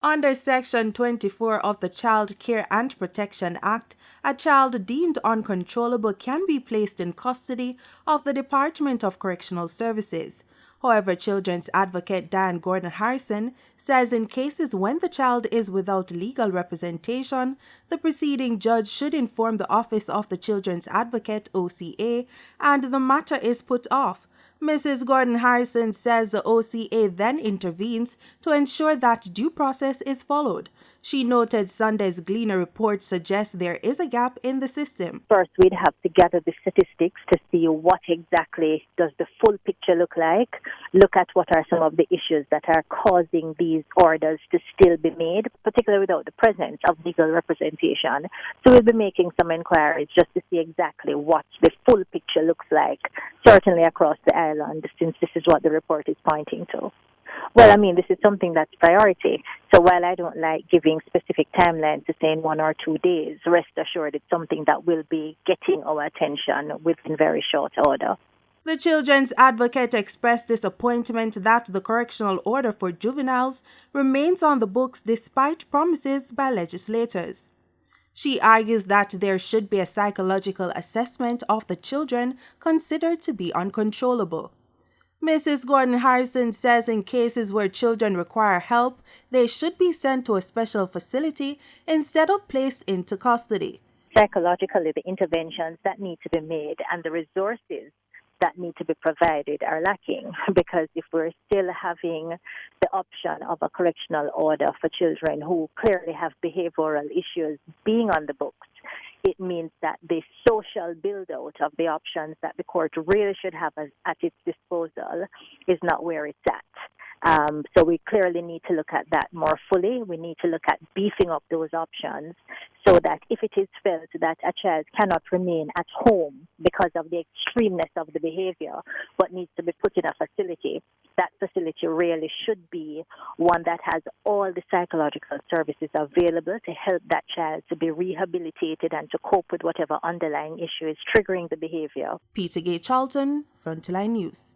Under Section 24 of the Child Care and Protection Act, a child deemed uncontrollable can be placed in custody of the Department of Correctional Services. However, children's advocate Dan Gordon Harrison says in cases when the child is without legal representation, the preceding judge should inform the Office of the Children's Advocate (OCA) and the matter is put off. Mrs. Gordon Harrison says the OCA then intervenes to ensure that due process is followed. She noted Sunday's Gleaner report suggests there is a gap in the system. First, we'd have to gather the statistics to see what exactly does the full picture look like, look at what are some of the issues that are causing these orders to still be made, particularly without the presence of legal representation. So we'll be making some inquiries just to see exactly what the full picture looks like, certainly across the island, since this is what the report is pointing to. Well, I mean, this is something that's priority. So while I don't like giving specific timelines to say in 1 or 2 days, rest assured it's something that will be getting our attention within very short order. The children's advocate expressed disappointment that the correctional order for juveniles remains on the books despite promises by legislators. She argues that there should be a psychological assessment of the children considered to be uncontrollable. Mrs. Gordon Harrison says in cases where children require help, they should be sent to a special facility instead of placed into custody. Psychologically, the interventions that need to be made and the resources that need to be provided are lacking, because if we're still having the option of a correctional order for children who clearly have behavioral issues being on the books, it means that the social build-out of the options that the court really should have at its disposal is not where it's at. So we clearly need to look at that more fully. We need to look at beefing up those options so that if it is felt that a child cannot remain at home because of the extremeness of the behavior but needs to be put in a facility, that facility really should be one that has all the psychological services available to help that child to be rehabilitated and to cope with whatever underlying issue is triggering the behavior. Peter Gay Charlton, Frontline News.